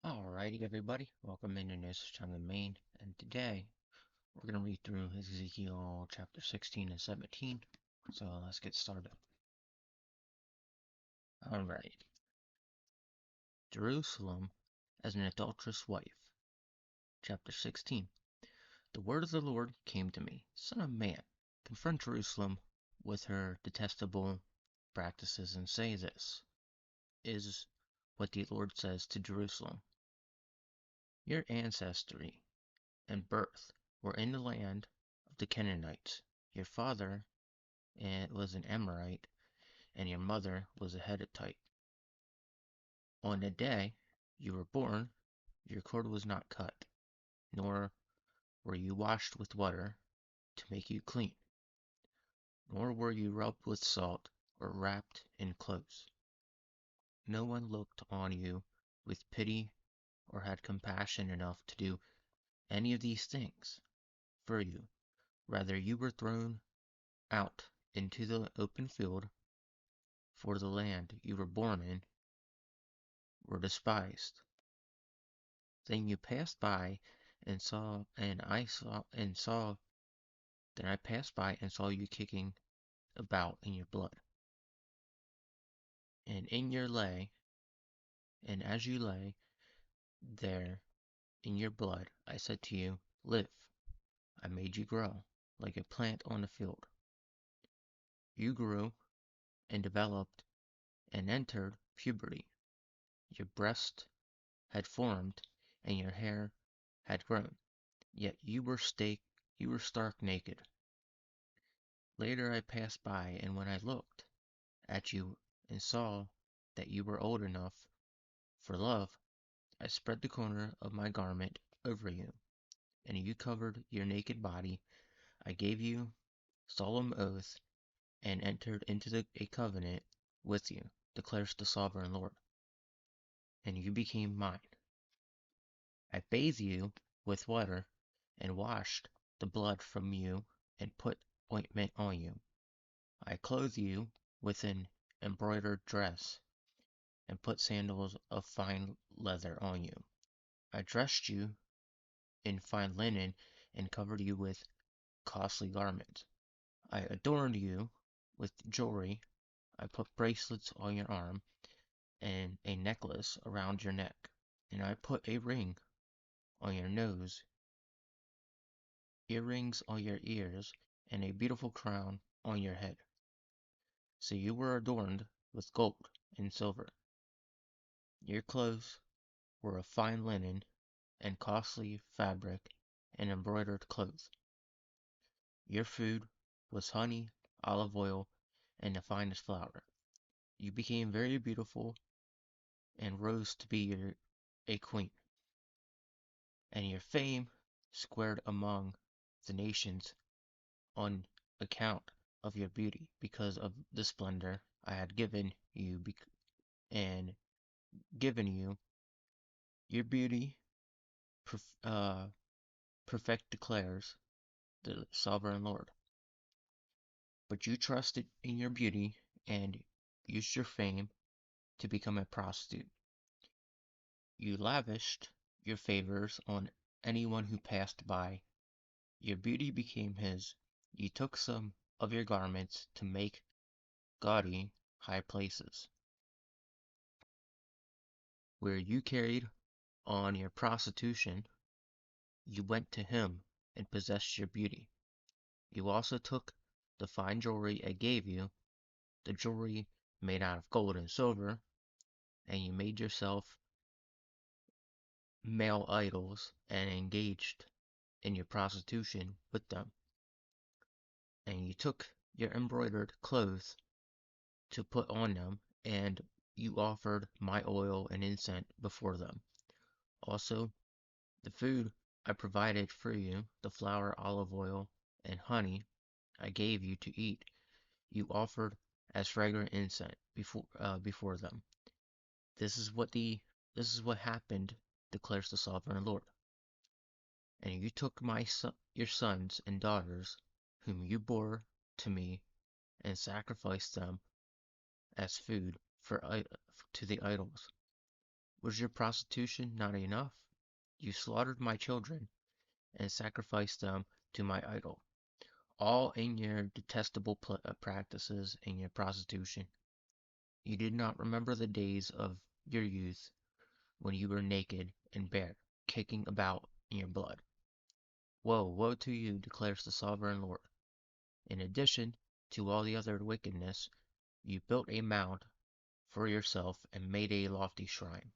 Alrighty, everybody, welcome into this time of Maine, and today we're going to read through Ezekiel chapter 16 and 17. So let's get started. Alright, Jerusalem as an adulterous wife. Chapter 16. The word of the Lord came to me, Son of man, confront Jerusalem with her detestable practices and say this is what the Lord says to Jerusalem. Your ancestry and birth were in the land of the Canaanites. Your father was an Amorite, and your mother was a Hittite. On the day you were born, your cord was not cut, nor were you washed with water to make you clean, nor were you rubbed with salt or wrapped in clothes. No one looked on you with pity or had compassion enough to do any of these things for you. Rather, you were thrown out into the open field, for the land you were born in were despised. Then you passed by and saw, and I saw, and saw, then I passed by and saw you kicking about in your blood. And in your lay, and as you lay there in your blood, I said to you, Live. I made you grow like a plant on the field. You grew and developed and entered puberty. Your breast had formed and your hair had grown, yet you were stark naked. Later I passed by, and when I looked at you and saw that you were old enough for love, I spread the corner of my garment over you, and you covered your naked body. I gave you solemn oath and entered into a covenant with you, declares the sovereign Lord, and you became mine. I bathed you with water and washed the blood from you and put ointment on you. I clothed you with an embroidered dress and put sandals of fine leather on you. I dressed you in fine linen and covered you with costly garments. I adorned you with jewelry. I put bracelets on your arm and a necklace around your neck. And I put a ring on your nose, earrings on your ears, and a beautiful crown on your head. So you were adorned with gold and silver. Your clothes were of fine linen and costly fabric and embroidered clothes. Your food was honey, olive oil, and the finest flour. You became very beautiful and rose to be a queen. And your fame squared among the nations on account of your beauty, because of the splendor I had given you and given you. Your beauty perfect declares the sovereign Lord. But you trusted in your beauty and used your fame to become a prostitute. You lavished your favors on anyone who passed by. Your beauty became his. You took some of your garments to make gaudy high places, where you carried on your prostitution. You went to him and possessed your beauty. You also took the fine jewelry I gave you, the jewelry made out of gold and silver, and you made yourself male idols and engaged in your prostitution with them. And you took your embroidered clothes to put on them, and you offered my oil and incense before them. Also, the food I provided for you, the flour, olive oil, and honey I gave you to eat, you offered as fragrant incense before them. This is what happened, declares the sovereign Lord. And you took your sons and daughters, whom you bore to me, and sacrificed them as food to the idols. Was your prostitution not enough? You slaughtered my children and sacrificed them to my idol, all in your detestable practices in your prostitution. You did not remember the days of your youth when you were naked and bare, kicking about in your blood. Woe, woe to you, declares the sovereign Lord. In addition to all the other wickedness, you built a mound for yourself and made a lofty shrine.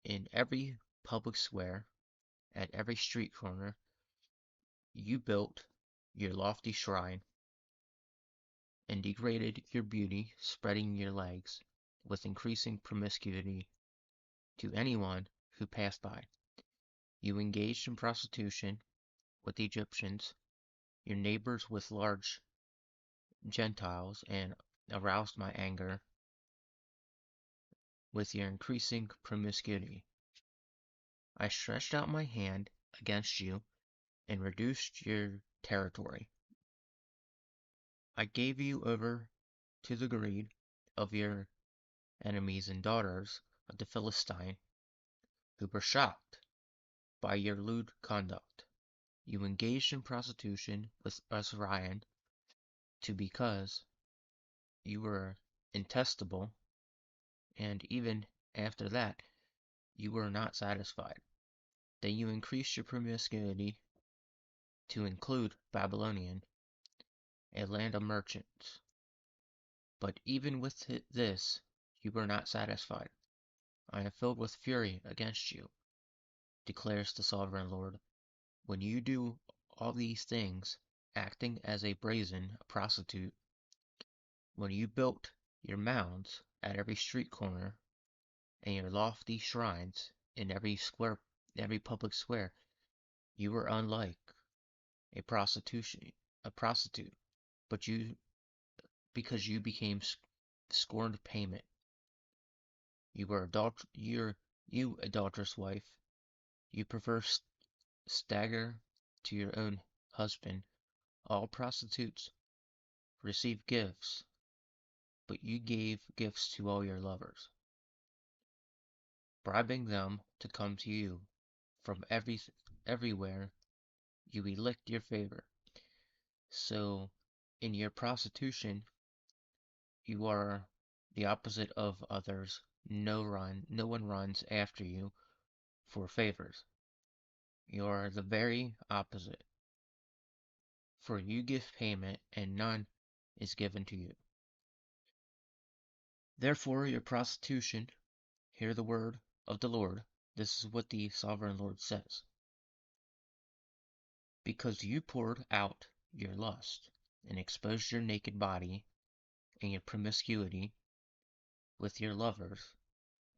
In every public square, at every street corner, you built your lofty shrine and degraded your beauty, spreading your legs with increasing promiscuity to anyone who passed by. You engaged in prostitution with the Egyptians, your neighbors with large Gentiles, and aroused my anger with your increasing promiscuity. I stretched out my hand against you and reduced your territory. I gave you over to the greed of your enemies and daughters of the Philistine, who were shocked by your lewd conduct. You engaged in prostitution with Azariah to because you were intestable, and even after that you were not satisfied. Then you increased your promiscuity to include Babylonian, a land of merchants. But even with this you were not satisfied. I am filled with fury against you, declares the sovereign Lord. When you do all these things, acting as a brazen prostitute, when you built your mounds at every street corner, and your lofty shrines in every public square, you were unlike a prostitution, a prostitute, but because you became scorned payment. You adulterous wife, you prefer stagger to your own husband. All prostitutes receive gifts, but you gave gifts to all your lovers, bribing them to come to you from everywhere you elect your favor. So, in your prostitution, you are the opposite of others. No one runs after you for favors. You are the very opposite, for you give payment and none is given to you. Therefore, your prostitution, hear the word of the Lord. This is what the sovereign Lord says. Because you poured out your lust and exposed your naked body and your promiscuity with your lovers,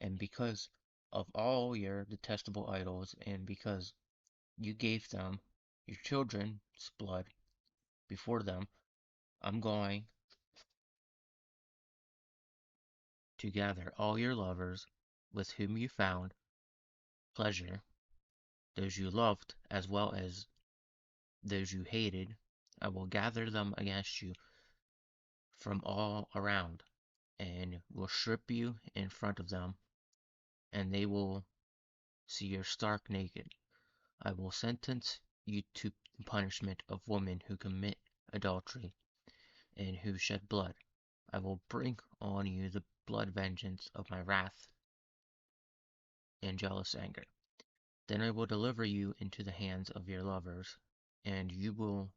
and because of all your detestable idols, and because you gave them your children's blood before them, I'm going to gather all your lovers with whom you found pleasure, those you loved as well as those you hated. I will gather them against you from all around, and will strip you in front of them, and they will see you're stark naked. I will sentence you to the punishment of women who commit adultery and who shed blood. I will bring on you the blood vengeance of my wrath and jealous anger. Then I will deliver you into the hands of your lovers, and they will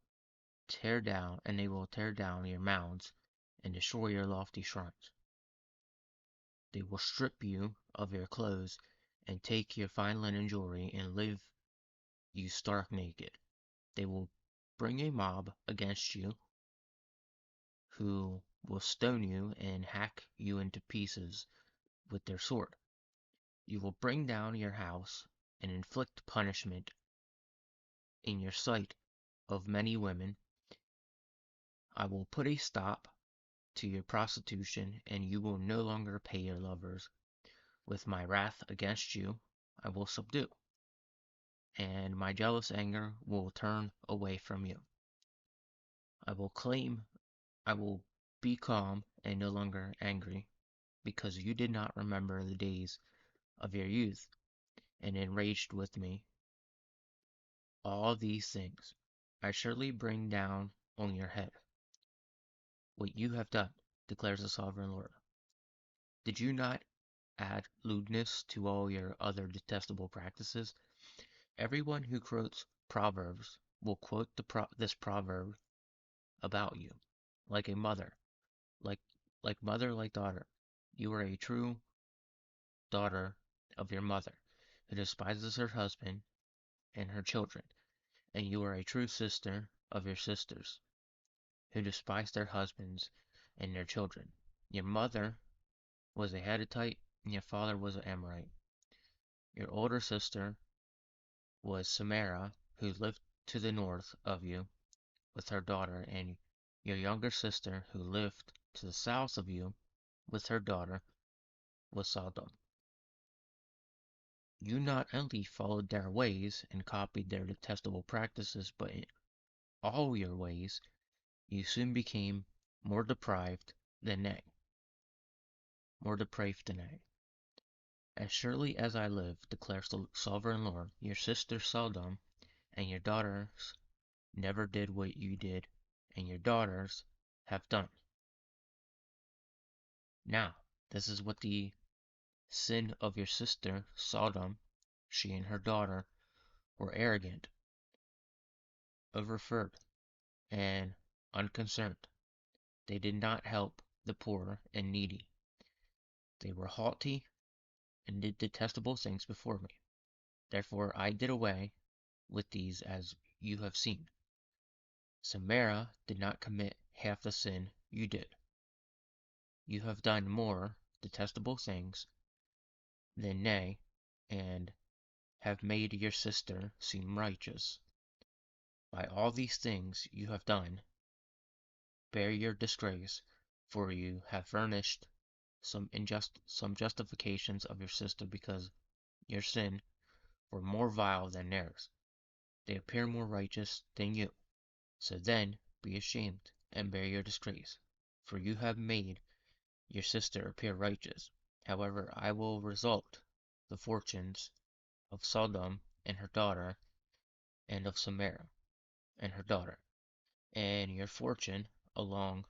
tear down your mounds and destroy your lofty shrines. They will strip you of your clothes and take your fine linen jewelry and leave you stark naked. They will bring a mob against you who will stone you and hack you into pieces with their sword. You will bring down your house and inflict punishment in your sight of many women. I will put a stop to your prostitution, and you will no longer pay your lovers. With my wrath against you, I will subdue, and my jealous anger will turn away from you. I will claim, I will be calm and no longer angry, because you did not remember the days of your youth, and enraged with me all these things. I surely bring down on your head what you have done, declares the sovereign Lord. Did you not add lewdness to all your other detestable practices? Everyone who quotes Proverbs will quote this proverb about you, like a mother, like mother, like daughter. You are a true daughter of your mother, who despises her husband and her children, and you are a true sister of your sisters, who despise their husbands and their children. Your mother was a Hittite, and your father was an Amorite. Your older sister was Samara, who lived to the north of you with her daughter, and your younger sister, who lived to the south of you with her daughter, was Sodom. You not only followed their ways and copied their detestable practices, but in all your ways you soon became more deprived than they, more depraved than they. As surely as I live, declares the sovereign Lord, your sister Sodom and your daughters never did what you did, and your daughters have done. Now, this is what the sin of your sister Sodom, she and her daughter, were arrogant, overfed, and unconcerned. They did not help the poor and needy. They were haughty and did detestable things before me. Therefore I did away with these as you have seen. Samara did not commit half the sin you did. You have done more detestable things than they, and have made your sister seem righteous. By all these things you have done, bear your disgrace, for you have furnished some justifications of your sister because your sin were more vile than theirs. They appear more righteous than you. So then be ashamed and bear your disgrace, for you have made your sister appear righteous. However, I will result the fortunes of Sodom and her daughter, and of Samara and her daughter, and your fortune along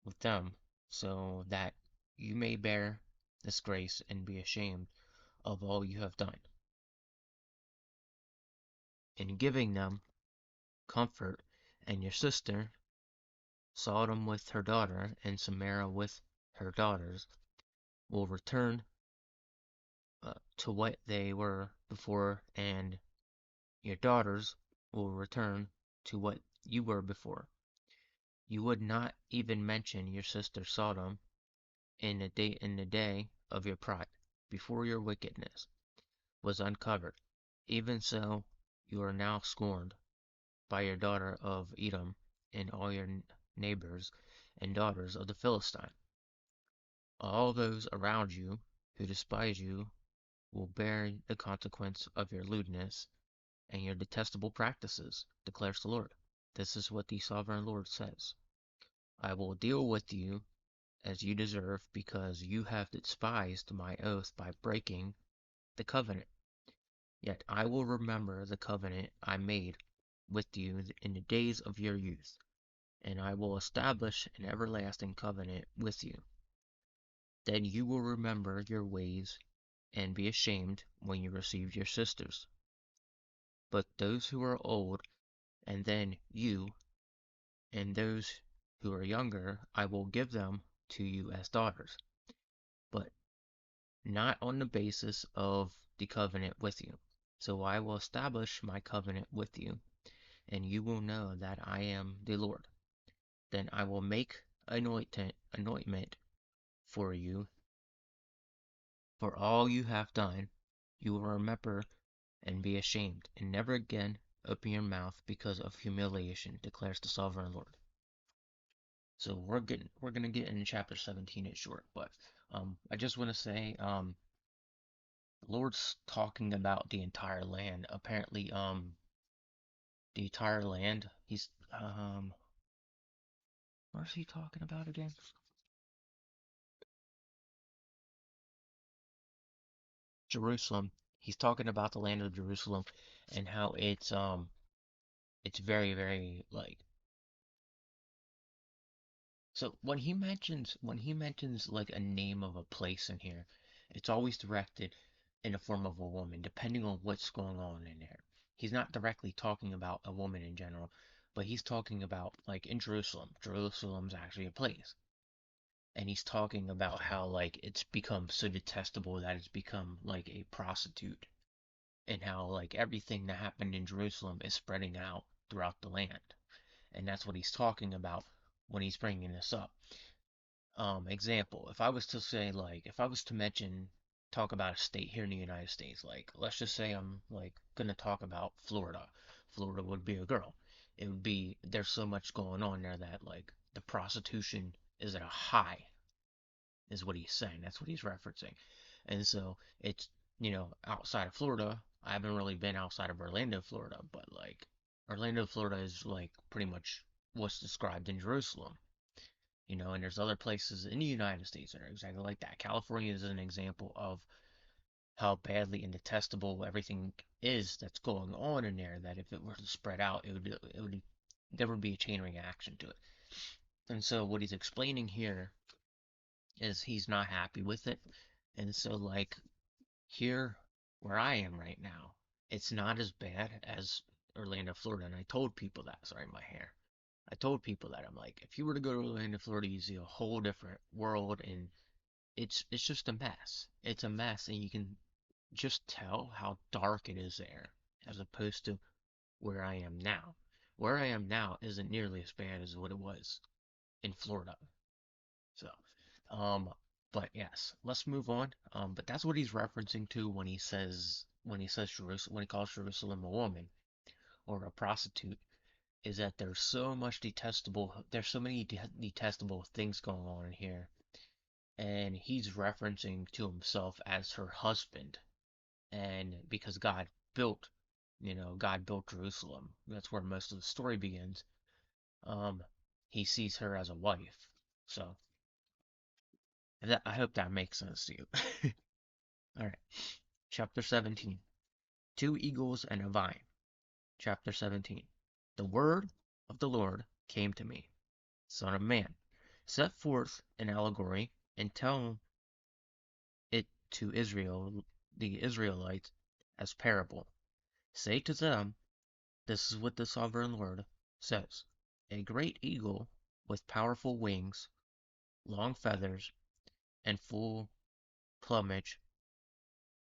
with them, so that you may bear disgrace and be ashamed of all you have done. In giving them comfort, and your sister, Sodom with her daughter, and Samara with her daughters, will return to what they were before, and your daughters will return to what you were before. You would not even mention your sister Sodom in the day of your pride, before your wickedness was uncovered. Even so, you are now scorned by your daughter of Edom and all your neighbors and daughters of the Philistine. All those around you who despise you will bear the consequence of your lewdness and your detestable practices, declares the Lord. This is what the sovereign Lord says. I will deal with you as you deserve, because you have despised my oath by breaking the covenant. Yet I will remember the covenant I made with you in the days of your youth, and I will establish an everlasting covenant with you. Then you will remember your ways and be ashamed when you receive your sisters. But those who are old, and then you, and those who are younger, I will give them to you as daughters, but not on the basis of the covenant with you. So I will establish my covenant with you, and you will know that I am the Lord. Then I will make anointment for you for all you have done. You will remember and be ashamed, and never again open your mouth because of humiliation, declares the sovereign Lord. So we're gonna get in chapter 17 in short, but I just want to say the Lord's talking about the entire land. Apparently the entire land. He's where's he talking about again? Jerusalem. He's talking about the land of Jerusalem and how it's very, very like so when he mentions like a name of a place in here, it's always directed in the form of a woman, depending on what's going on in there. He's not directly talking about a woman in general, but he's talking about like in Jerusalem. Jerusalem's actually a place. And he's talking about how like it's become so detestable that it's become like a prostitute and how like everything that happened in Jerusalem is spreading out throughout the land. And that's what he's talking about when he's bringing this up. Example, if I was to say like if I was to mention talk about a state here in the United States, like let's just say I'm like gonna talk about Florida. Florida would be a girl. It would be there's so much going on there that like the prostitution is at a high is what he's saying. That's what he's referencing. And so it's, outside of Florida, I haven't really been outside of Orlando, Florida, but like Orlando, Florida is like pretty much what's described in Jerusalem, and there's other places in the United States that are exactly like that. California is an example of how badly and detestable everything is that's going on in there, that if it were to spread out, there would be a chain reaction to it. And so what he's explaining here is he's not happy with it. And so like here where I am right now, it's not as bad as Orlando, Florida. And I told people that. Sorry, my hair. I told people that I'm like, if you were to go to Orlando, Florida, you see a whole different world, and it's just a mess. It's a mess, and you can just tell how dark it is there, as opposed to where I am now. Where I am now isn't nearly as bad as what it was in Florida. So, um, but yes, let's move on. But that's what he's referencing to when he says Jerusalem, when he calls Jerusalem a woman or a prostitute, is that there's so many detestable things going on in here, and he's referencing to himself as her husband, and because God built Jerusalem. That's where most of the story begins. Um, he sees her as a wife. So I hope that makes sense to you. All right. Chapter 17. Two eagles and a vine. Chapter 17. The word of the Lord came to me. Son of man, set forth an allegory and tell it to Israel, the Israelites, as parable. Say to them, this is what the sovereign Lord says. A great eagle with powerful wings, long feathers, and full plumage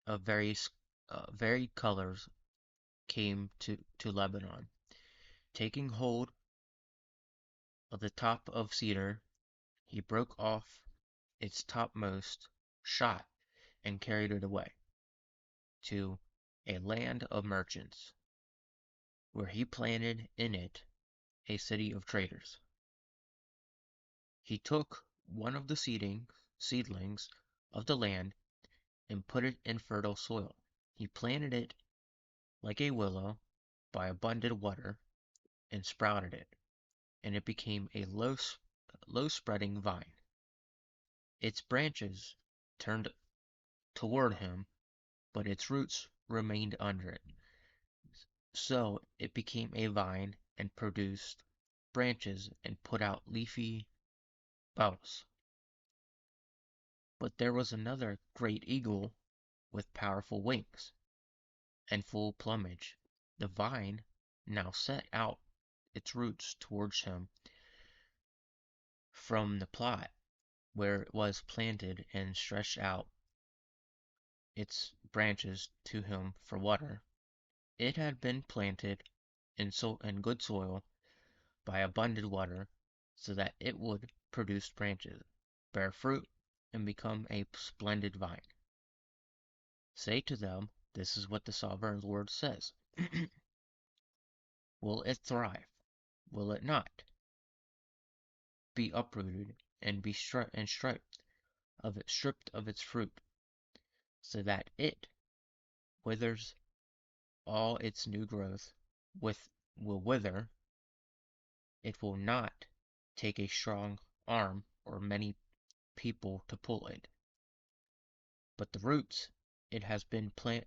of varied colors came to Lebanon. Taking hold of the top of cedar, he broke off its topmost shot and carried it away to a land of merchants, where he planted in it a city of traders. He took one of the seedlings of the land and put it in fertile soil. He planted it like a willow by abundant water and sprouted it, and it became a low spreading vine. Its branches turned toward him, but its roots remained under it. So it became a vine and produced branches and put out leafy boughs. But there was another great eagle with powerful wings and full plumage. The vine now set out its roots towards him from the plot where it was planted and stretched out its branches to him for water. It had been planted in good soil by abundant water, so that it would produce branches, bear fruit, and become a splendid vine. Say to them, this is what the sovereign Lord says. Will it thrive? Will it not? Be uprooted and be stripped of its fruit, so that it withers, all its new growth will wither. It will not take a strong arm or many people to pull it. But the roots It has been planted,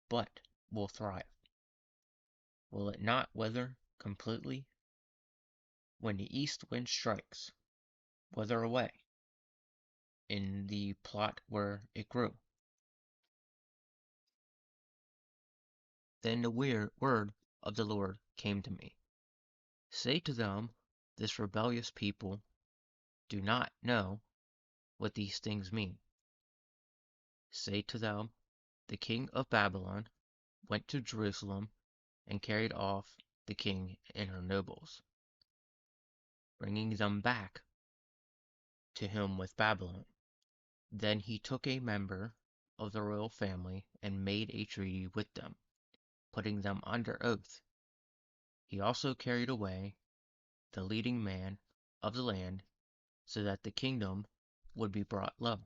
but will thrive. Will it not wither completely? When the east wind strikes, wither away in the plot where it grew. Then the word of the Lord came to me. Say to them, this rebellious people do not know what these things mean. Say to them, the king of Babylon went to Jerusalem and carried off the king and her nobles, bringing them back to him with Babylon. Then he took a member of the royal family and made a treaty with them, putting them under oath. He also carried away the leading man of the land so that the kingdom would be brought low,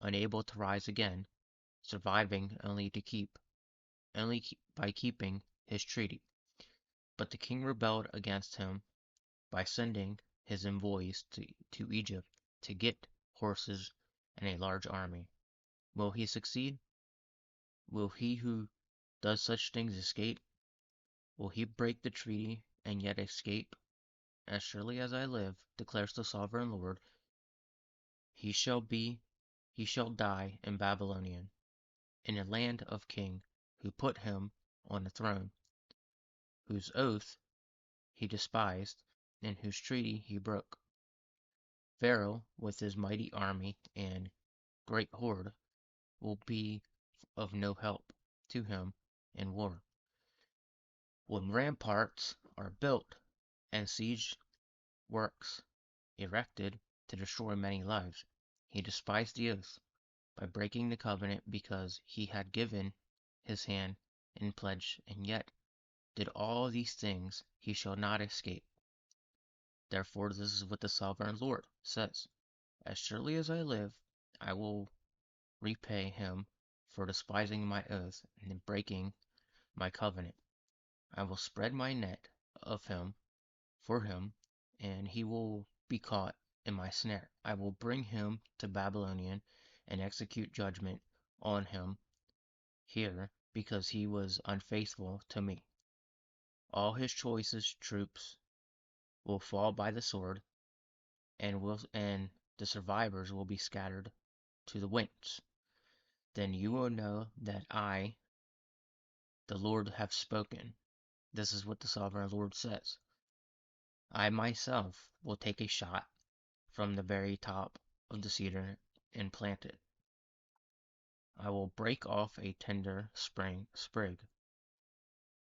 unable to rise again, surviving only by keeping his treaty. But the king rebelled against him by sending his envoys to Egypt to get horses and a large army. Will he succeed? Will he who does such things escape? Will he break the treaty and yet escape? As surely as I live, declares the sovereign Lord, he shall be, he shall die in Babylonian, in a land of king who put him on the throne, whose oath he despised, and whose treaty he broke. Pharaoh, with his mighty army and great horde, will be of no help to him in war. When ramparts are built and siege works erected to destroy many lives, he despised the oath by breaking the covenant because he had given his hand in pledge, and yet did all these things, he shall not escape. Therefore, this is what the sovereign Lord says: As surely as I live, I will repay him for despising my oath and breaking my covenant. I will spread my net of him for him, and he will be caught in my snare. I will bring him to Babylonian and execute judgment on him here because he was unfaithful to me. All his choicest troops will fall by the sword, and the survivors will be scattered to the winds. Then you will know that I, the Lord, have spoken. This is what the sovereign Lord says. I myself will take a shot from the very top of the cedar and plant it. I will break off a tender sprig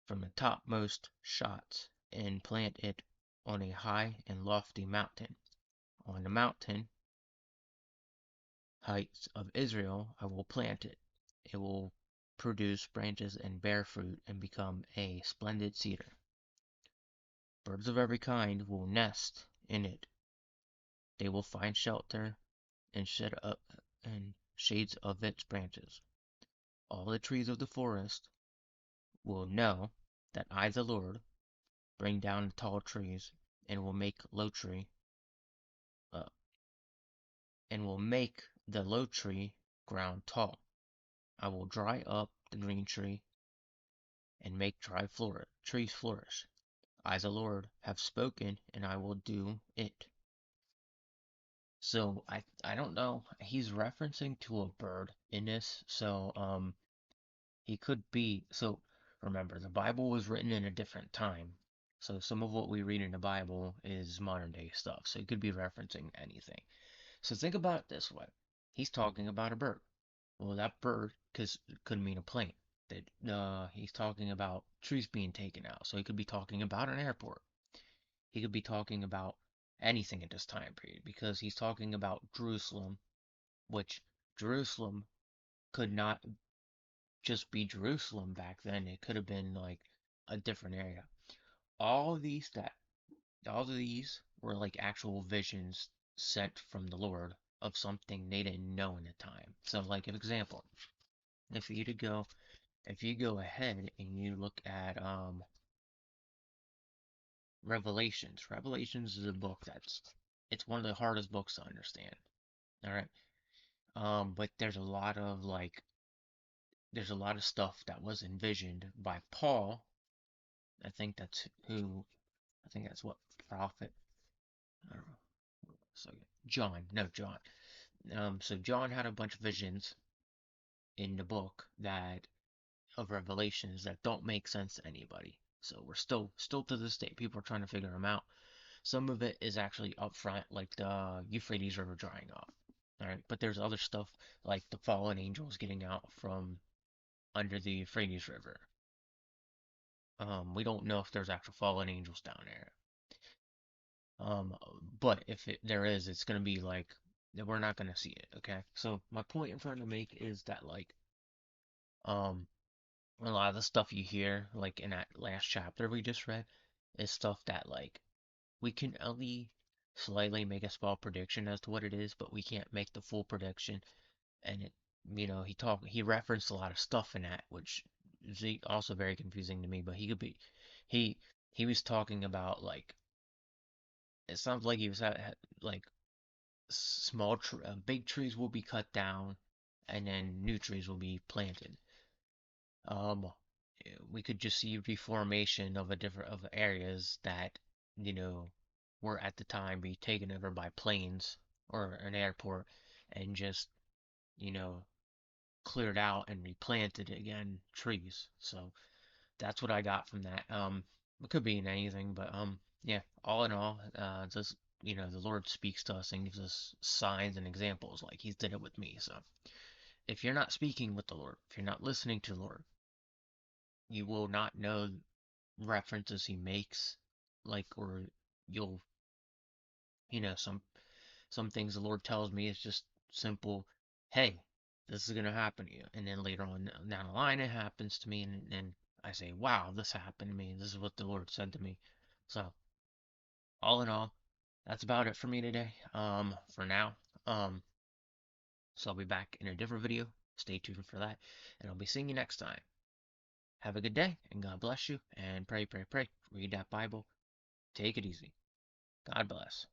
from the topmost shots and plant it on a high and lofty mountain. On the mountain heights of Israel I will plant it. It will produce branches and bear fruit and become a splendid cedar. Birds of every kind will nest in it. They will find shelter and shades of its branches. All the trees of the forest will know that I, the Lord, bring down the tall trees and will make uh, the low tree ground tall. I will dry up the green tree and make trees flourish. I, the Lord, have spoken, and I will do it. So I don't know. He's referencing to a bird in this. So he could be. So remember, the Bible was written in a different time. So some of what we read in the Bible is modern day stuff. So he could be referencing anything. So think about it this way. He's talking about a bird. Well, that bird could mean a plane. That he's talking about trees being taken out. So he could be talking about an airport. He could be talking about anything at this time period because he's talking about Jerusalem, which Jerusalem could not just be Jerusalem back then. It could have been like a different area. All of these that all of these were like actual visions sent from the Lord of something they didn't know in the time. So like an example, if you go ahead and you look at Revelations. Revelations is a book it's one of the hardest books to understand. All right. But there's a lot of stuff that was envisioned by Paul. I think that's who, I think that's what prophet, I don't know, so John, no, John. So John had a bunch of visions in the book that of Revelations that don't make sense to anybody. So we're still to this day, people are trying to figure them out. Some of it is actually up front, like the Euphrates River drying off. All right, but there's other stuff like the fallen angels getting out from under the Euphrates River. We don't know if there's actual fallen angels down there. Um, but if there is, it's gonna be like we're not gonna see it. Okay. So my point I'm trying to make is that um, a lot of the stuff you hear, like in that last chapter we just read, is stuff that we can only slightly make a small prediction as to what it is, but we can't make the full prediction. And he referenced a lot of stuff in that, which is also very confusing to me. But he he was talking about it sounds like he was like big trees will be cut down, and then new trees will be planted. Um, we could just see reformation of a different of areas that you know were at the time be taken over by planes or an airport, and just you know cleared out and replanted again trees. So that's what I got from that. It could be in anything, but yeah. All in all, just the Lord speaks to us and gives us signs and examples, like He's did it with me. So if you're not speaking with the Lord, if you're not listening to the Lord, you will not know references He makes, or you'll, some things the Lord tells me is just simple, hey, this is gonna happen to you. And then later on down the line it happens to me, and I say, wow, this happened to me. This is what the Lord said to me. So all in all, that's about it for me today. For now. So I'll be back in a different video. Stay tuned for that. And I'll be seeing you next time. Have a good day, and God bless you. And pray, pray, pray. Read that Bible. Take it easy. God bless.